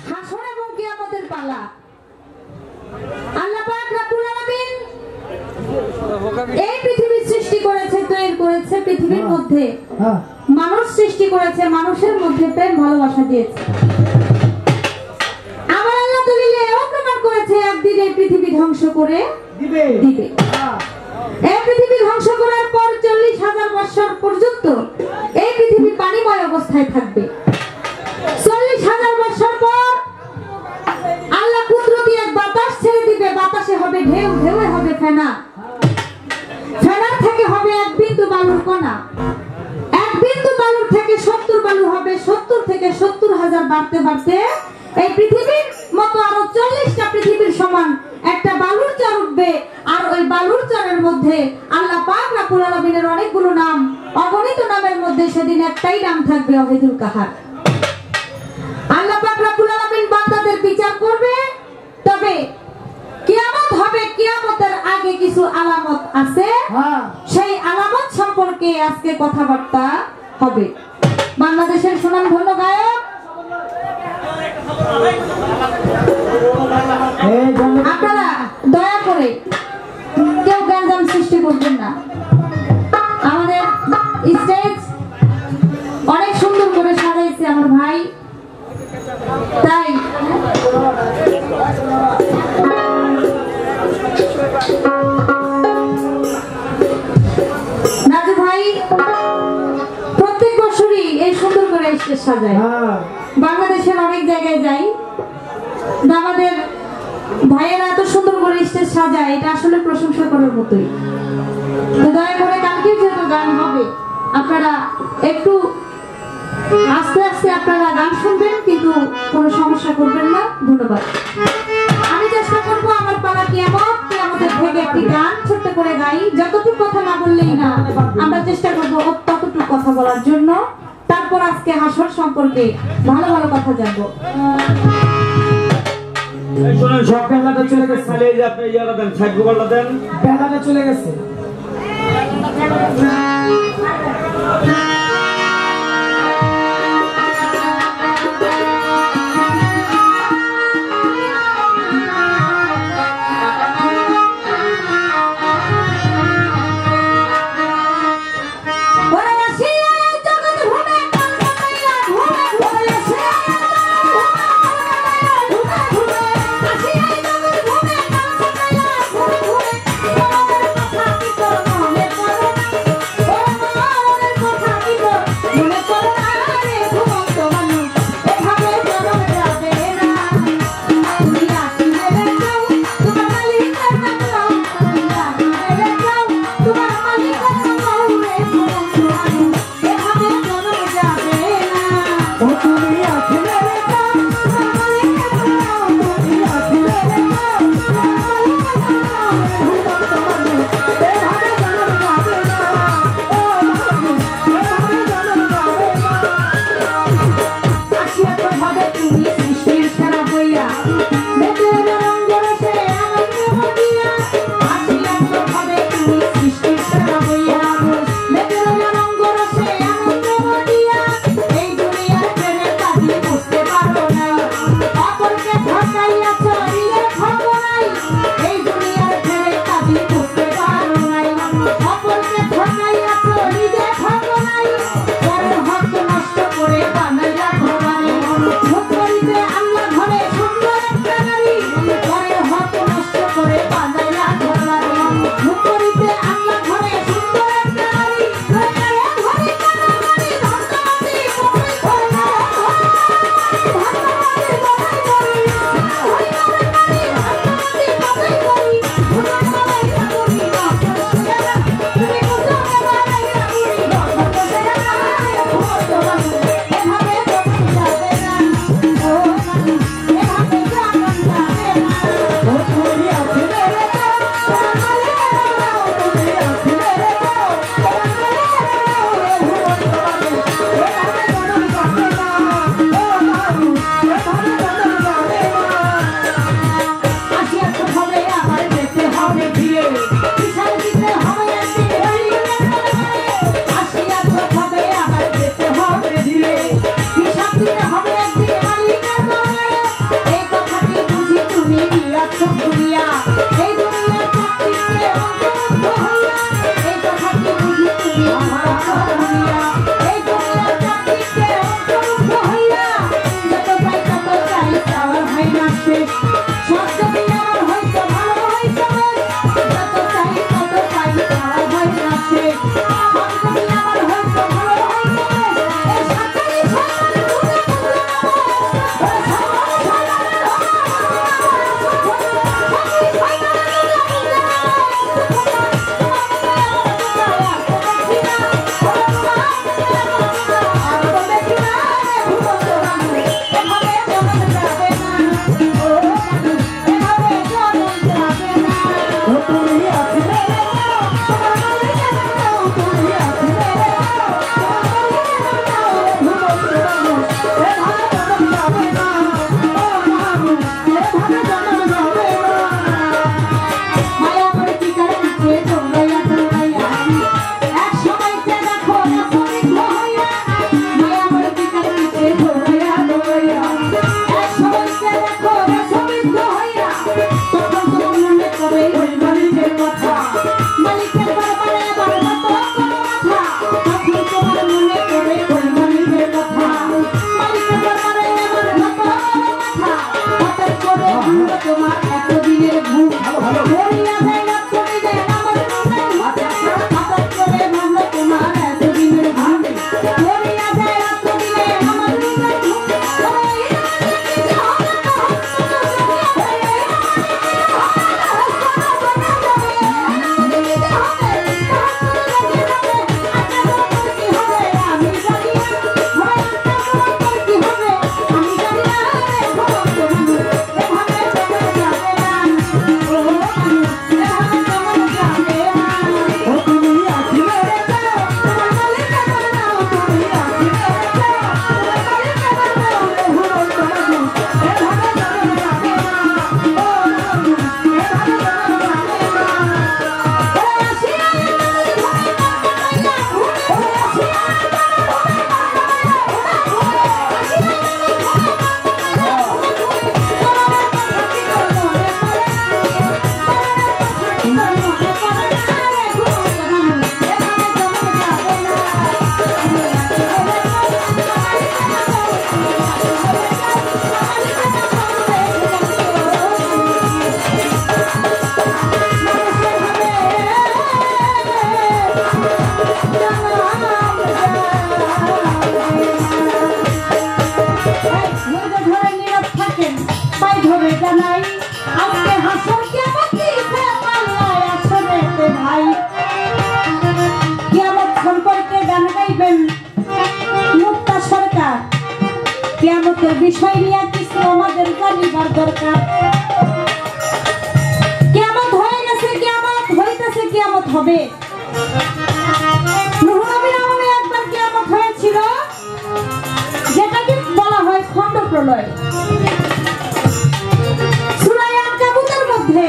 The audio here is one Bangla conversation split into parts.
হাসর এবং কিয়ামতের পালা। আল্লাহ পাক রব্বুল আলামিন এই পৃথিবী সৃষ্টি করেছে, তৈরি করেছে, পৃথিবীর মধ্যে মানুষ সৃষ্টি করেছে, মানুষের মধ্যে প্রেম ভালোবাসা দিয়েছে। আবার আল্লাহ দলিলে এও প্রমাণ করেছে একদিন এই পৃথিবী ধ্বংস করে দিবে। এই পৃথিবী ধ্বংস করার পর 40,000 বছর পর্যন্ত এই পৃথিবী পানিময় অবস্থায় থাকবে। 40,000 বছর পর আল্লাহ কুদরতি এক বাতাস ছেড়ে দিবে, বাতাসে হবে ঢেউ, ঢেউয়ে হবে ফেনা, ফেনার থেকে হবে এক বিন্দু বালুর কণা, এক বিন্দু বালুর থেকে 70 বালু হবে, 70 থেকে 70,000 বাড়তে বাড়তে এই পৃথিবীর মতো আরো 40টা পৃথিবীর সমান একটা বালুর চর উঠবে। আর ওই বালুর চরের মধ্যে আল্লাহ পাক রব্বুল আলামিনের অনেকগুলো নাম, অগণিত নামের মধ্যে সেদিন একটাই নাম থাকবে, ওয়াহিদুল কাহার। আল্লাহ পাক রব্বুল আলামিন বান্দাদের বিচার করবে। তবে কিয়ামত হবে, কিয়ামতের আগে কিছু আলামত আছে, সেই আলামত সম্পর্কে আজকে কথাবার্তা হবে। বাংলাদেশের সুনামধন্য গায়ক আপনারা দয়া করে কেউ গ্যাঞ্জাম সৃষ্টি করবেন না। আমাদের স্টেজ অনেক সুন্দর করে সাজাইছে আমার ভাই, তাই রাজু ভাই প্রত্যেক বছরই এই সুন্দর করে স্টেজ সাজায়। বাংলাদেশের অনেক জায়গায় যাই, আমাদের ভাইয়েরা এত সুন্দর করে স্টেজ সাজায়, এটা আসলে প্রশংসা করার মতোই। তো দয়া করে কালকে যেহেতু গান হবে, আপনারা একটু আস্তে আস্তে আপনারা গান শুনবেন, কিন্তু কোনো সমস্যা করবেন না। ধন্যবাদ। আমি চেষ্টা করবো আমার পালা কিয়ামত, কিয়ামতের থেকে একটি গান ছোট্ট করে গাই। যতটুকু কথা না বললেই না, আমরা চেষ্টা করবো ততটুকু কথা বলার জন্য। তারপর আজকে হাসর সম্পর্কে ভালো ভালো কথা জানবো। সব বেলাটা চলে গেছে, চালিয়ে যে আপনি ইয়ারা দেন, থাকবো বলা দেন, বেলাটা চলে গেছে। কথা তোমার এতদিনের ঘুম ধরিয়া যায় রাত্রি দেন আমার হঠাৎ করে ভাঙলো তোমার এতদিনের ঘুম ধরিয়া যায় রাত্রি দেন আমার কিয়ামতের বিষয় নিয়ে কিছু আমাদের জানিবার দরকার। কিয়ামত হয়ে গেছে, কিয়ামত হইতেছে, কিয়ামত হবে। নূহ নবীর আমলে একবার কিয়ামত হয়েছিল, যেটাকে বলা হয় খণ্ড প্রলয়। সূরা আনকাবুতের মধ্যে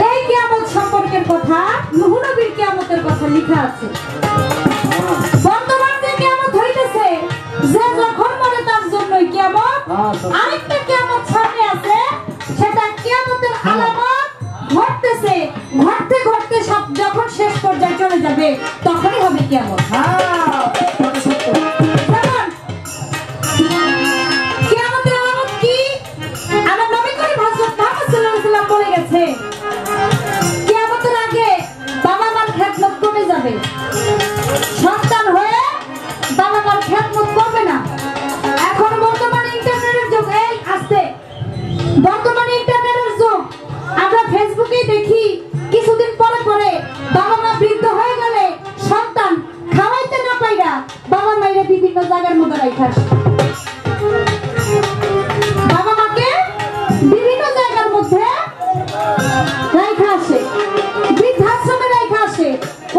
এই কিয়ামত সম্পর্কের কথা, নূহ নবীর কিয়ামতের কথা লেখা আছে। বর্তমান যে কিয়ামত হইতেছে, যে যখন মরে তার জন্যই কিয়ামত। আরেকটা কিয়ামত সামনে আছে, সেটা কিয়ামতের আলামত ঘটতেছে, ঘটতে ঘটতে সব যখন শেষ পর্যায়ে চলে যাবে তখনই হবে কিয়ামত। কিয়ামতের আলামত কি? আমার নবী করিম হযরত মুহাম্মদ সাল্লাল্লাহু আলাইহি ওয়াসাল্লাম বলে গেছে, কিয়ামতের আগে বাবা মার খেদমত কমে যাবে। সন্তান হয়ে বাবা মার খেদমত করবে না। এখন বর্তমানে ইন্টারনেটের যুগ, এই আসছে বর্তমানে ইন্টারনেটের যুগ। আমরা ফেসবুকেই দেখি, কিছুদিন পরে পরে বাবা মা বৃদ্ধ হয়ে গেলে সন্তান খাওয়াইতে না পাইরা বাবা মায়ের বিভিন্ন জায়গার মধ্যে রাখা আসে। বাবা মাকে বিভিন্ন জায়গার মধ্যে রাখা আসে, বৃদ্ধাশ্রমে রাখা আসে,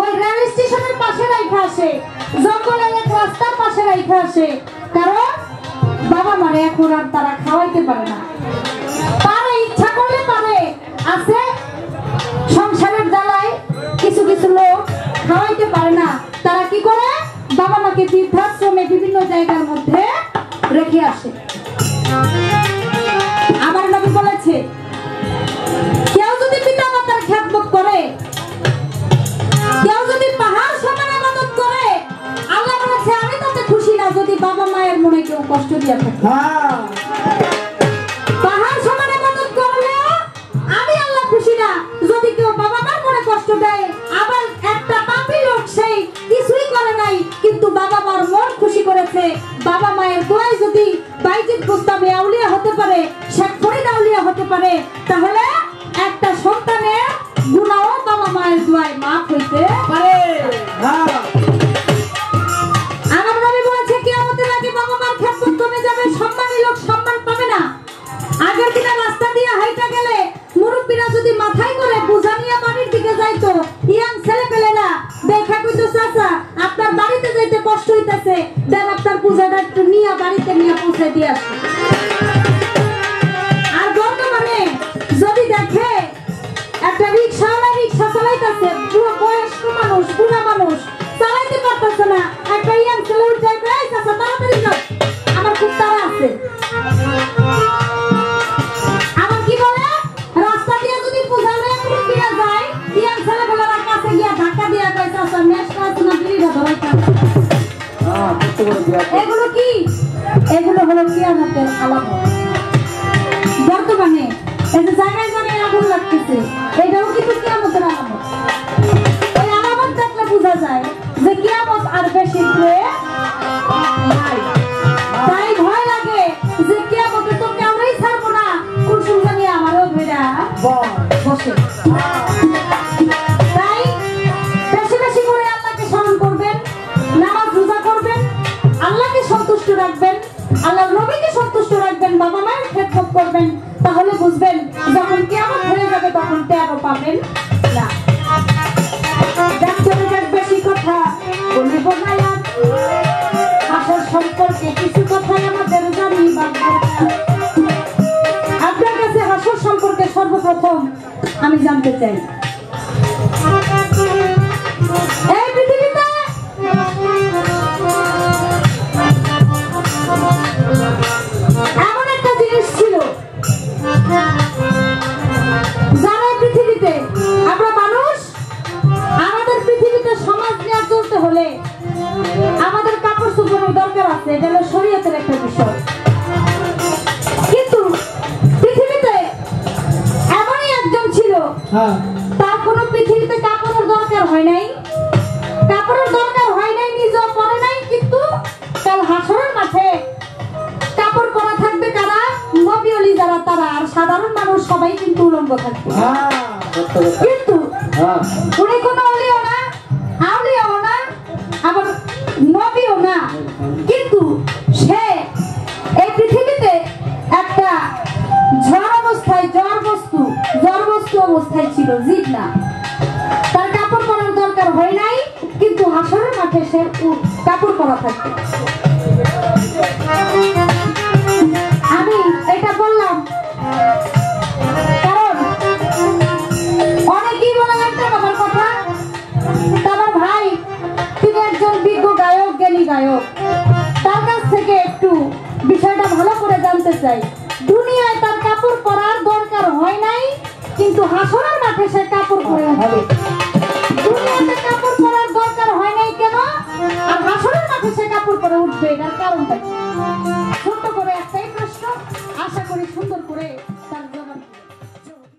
ওই রেল স্টেশনের পাশে রাখা আসে, জঙ্গলের এক রাস্তার পাশে রাখা আসে। কারণ বাবা মারে এখন আর তারা খাওয়াইতে পারে না। পারে, ইচ্ছা করলে পারে, আছে সংসারের জ্বালায় কিছু কিছু লোক খাওয়াইতে পারে না। তারা কি করে? বাবা মাকে বৃদ্ধাশ্রমে বিভিন্ন জায়গার মধ্যে রেখে আসে। আমার নবী বলেছে, কেউ যদি পিতা মাতার খেদমত করে, কেউ যদি পাহাড় সমান ইবাদত করে, আল্লাহ বলেছে আমি তাতে খুশি না যদি বাবা মায়ের মনে কেউ কষ্ট দিয়ে থাকে। পাহাড় সমান ইবাদত করলে আমি আল্লাহ খুশি না যদি কেউ বাবা মার মনে কষ্ট দেয়। আবার একটা পাপী লোক, সেই কিছুই করে নাই কিন্তু বাবা মার মন খুশি করেছে, বাবা মায়ের দোয়ায় যদি বাইজিদ বুস্তামি আউলিয়া হতে পারে, শেখ ফরিদ আউলিয়া হতে পারে, তাহলে একটা সন্তানের গুনাহ বাবা মায়ের দোয়ায় মাফ হইতে পারে। আমার নবী বলেছে, কিয়ামতের আগে বাবা মার খেদমত কমে যাবে, সম্মানী লোক সম্মান পাবে না। আগের দিনে রাস্তা দিয়ে হাইটা গেলে মুরব্বীরা যদি মাথায় করে বোঝা নিয়ে বাড়ির দিকে যাইতো, ইয়াং ছেলেপেলেরা দেখা কইতো, চাচা আপনার বাড়িতে যাইতে কষ্ট হইতাছে, দেন আপনার পূজাটা একটু নিয়ে বাড়িতে নিয়ে পৌঁছে দিয়ে আসে। আর বর্তমানে যদি দেখে একটা রিক্সাওয়ালা রিক্সা চালাইতেছে, পুরো বয়স্ক মানুষ, বুড়া মানুষ চালাইতে পারতেছে না, একটা ইয়াং ছেলে উঠে যাইবে, এই চাচা তাড়াতাড়ি যাও, আমার খুব তাড়া আছে। আমার কি বলে, রাস্তা দিয়ে যদি পূজালে মুরব্বীরা যায়, ইয়াং ছেলেগুলোর কাছে গিয়া ধাক্কা দিয়া কয়, চাচা মেশকা আছে না বিড়িটা ধরাইতে। এগুলো কি? এগুলো হলো কিয়ামতের আলামত। বর্তমানে এই যে জায়গায় জায়গায় আগুন লাগতেছে, এটাও কিন্তু কিয়ামতের আলামত। ওই আলামত দেখলে বোঝা যায় যে কিয়ামত আর বেশি দূরে নাই। তাই ভয় লাগে যে কিয়ামতে তো কেউই ছাড়বো না, কুলসুম জানি আমারও ধইরা বসে। তাই বেশি বেশি করে আল্লাহকে স্মরণ করবেন, নামাজ রোজা করবেন, আল্লাহকে সন্তুষ্ট রাখবেন, আল্লাহর নবীকে সন্তুষ্ট রাখবেন, বাবা মায়ের খেদমত করবেন। তাহলে বুঝবেন যখন কিয়ামত হয়ে যাবে তখন টেরও পাবেন না। চলে যাক বেশি কথা বলিব না, হাসর সম্পর্কে কিছু কথা আমাদের জানি বাবা। আপনার কাছে হাসর সম্পর্কে সর্বপ্রথম আমি জানতে চাই, এই পৃথিবীতে এমন একটা জিনিস ছিল যারা পৃথিবীতে আমরা মানুষ, আমাদের পৃথিবীতে সমাজ নিয়ে চলতে হলে আমাদের কাপড় চোপড়ের দরকার আছে, এটা হলো শরীয়তের একটা বিষয়। কিন্তু পৃথিবীতে এমনই একজন ছিল তার কোনো পৃথিবীতে কাপড়ের দরকার হয় নাই, কাপড়ের দরকার হয় নাই, নিজেও পরে নাই, কিন্তু কাল হাসরের মাঠে কাপড় পরা থাকবে কারা? নবী ওলি যারা তারা, আর সাধারণ মানুষ সবাই কিন্তু উলঙ্গ থাকবে। কিন্তু উনি কোনো ওলিও না, আউলিয়াও না, আবার নবীও না, কিন্তু সে এই পৃথিবীতে একটা ঝড় অবস্থায় জ্বর বস্তু অবস্থায় ছিল, জীব না। তার কাপড় পরার দরকার হয় নাই, কিন্তু হাসরের মাঠে সে কাপড় পরা থাকবে। আমি এটা বললাম কারণ অনেকেই বলে একটা বাবার কথা, তার ভাই তিনি একজন বিজ্ঞ গায়ক, জ্ঞানী গায়ক, তার কাছ থেকে একটু বিষয়টা ভালো করে জানতে চাই। দুনিয়ায় তার কাপড় পরার দরকার হয় নাই, কিন্তু হাসরের মাঠে সে কাপড় পরে উঠবে। দুনিয়াতে কাপড় পরার দরকার হয় নাই কেন, আর হাসরের মাঠে সে কাপড় পরে উঠবে, এটার কারণটা ছোট্ট করে একটাই প্রশ্ন, আশা করি সুন্দর করে